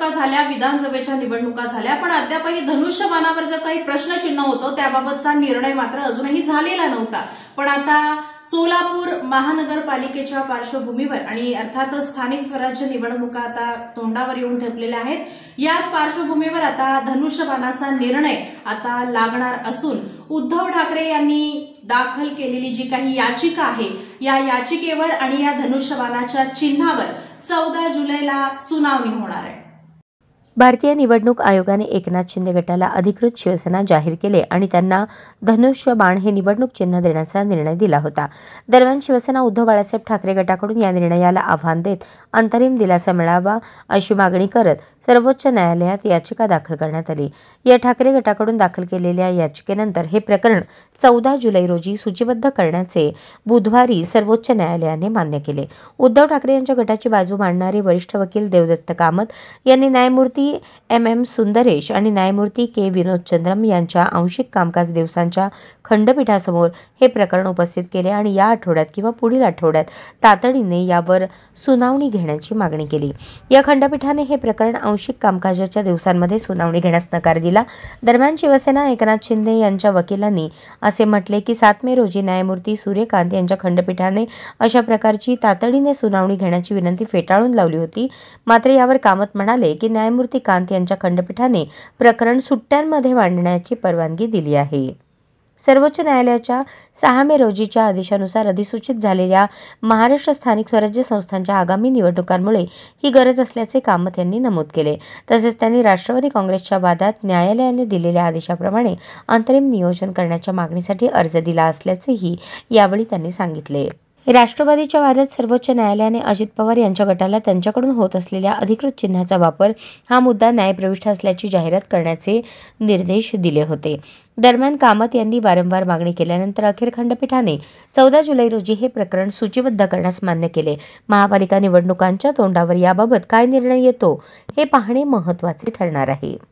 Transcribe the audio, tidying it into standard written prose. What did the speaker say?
निवडणुका झाल्या, विधानसभेच्या निवडणुका झाल्या, पण अद्यापही धनुष्यबाणावर जो काही प्रश्नचिन्ह होतं त्याबाबतचा निर्णय मात्र अजूनही झालेला नव्हता. पण आता सोलापूर महानगरपालिकेच्या पार्श्वभूमीवर आणि अर्थातच स्थानिक स्वराज्य निवडणुका आता तोंडावर येऊन ठेपलेल्या आहेत. याच पार्श्वभूमीवर आता धनुष्यबाणाचा निर्णय आता लागणार असून उद्धव ठाकरे यांनी दाखल केलेली जी काही याचिका आहे या याचिकेवर आणि या धनुष्यबाणाच्या चिन्हावर 14 जुलैला सुनावणी होणार आहे. भारतीय निवडणूक आयोगाने एकनाथ शिंदे गटाला अधिकृत शिवसेना जाहीर केले आणि त्यांना धनुष्य बाण हे निवडणूक चिन्ह देण्याचा निर्णय दिला होता. दरम्यान शिवसेना उद्धव बाळासाहेब ठाकरे गटाकडून या निर्णयाला आव्हान देत अंतरिम दिलासा मिळावा अशी मागणी करत सर्वोच्च न्यायालयात याचिका दाखल करण्यात आली. या ठाकरे गटाकडून दाखल केलेल्या याचिकेनंतर हे प्रकरण 14 जुलै रोजी सूचीबद्ध करण्याचे बुधवारी सर्वोच्च न्यायालयाने मान्य केले. उद्धव ठाकरे यांच्या गटाची बाजू मांडणारे वरिष्ठ वकील देवदत्त कामत यांनी न्यायमूर्ती MM सुंदरेश आणि न्यायमूर्ती के विनोदचंद्रम यांच्या आंशिक कामकाज दिवसांच्या खंडपीठासमोर हे प्रकरण उपस्थित केले आणि या आठवड्यात किंवा पुढील आठवड्यात तातडीने यावर सुनावणी घेण्याची मागणी केली. या खंडपीठाने हे प्रकरण आंशिक कामकाजाच्या दिवसांमध्ये सुनावणी घेण्यास नकार दिला. दरम्यान शिवसेना एकनाथ शिंदे यांच्या वकिलांनी असे म्हटले की 7 मे रोजी न्यायमूर्ती सूर्यकांत यांच्या खंडपीठाने अशा प्रकारची तातडीने सुनावणी घेण्याची विनंती फेटाळून लावली होती. मात्र यावर कामत म्हणाले की न्यायमूर्ती कांत यांच्या खंडपीठाने प्रकरण सुट्ट्यांमध्ये मांडण्याची परवानगी दिली आहे. सर्वोच्च न्यायालयाच्या 6 मे रोजीच्या आदेशानुसार अधिसूचित झालेल्या महाराष्ट्र स्थानिक स्वराज्य संस्थांच्या आगामी निवडणुकांमुळे ही गरज असल्याचे कामत यांनी नमूद केले. तसेच त्यांनी राष्ट्रवादी काँग्रेसच्या वादात न्यायालयाने दिलेल्या आदेशाप्रमाणे अंतरिम नियोजन करण्याच्या मागणीसाठी अर्ज दिला असल्याचेही यावेळी त्यांनी सांगितले. राष्ट्रवादीच्या वादात सर्वोच्च न्यायालयाने अजित पवार यांच्या गटाला त्यांच्याकडून होत असलेल्या अधिकृत चिन्हाचा वापर हा मुद्दा न्यायप्रविष्ट असल्याची जाहिरात करण्याचे निर्देश दिले होते. दरम्यान कामत यांनी वारंवार मागणी केल्यानंतर अखेर खंडपीठाने 14 जुलै रोजी हे प्रकरण सूचीबद्ध करण्यास मान्य केले. महापालिका निवडणुकांच्या तोंडावर याबाबत काय निर्णय येतो हे पाहणे महत्त्वाचे ठरणार आहे.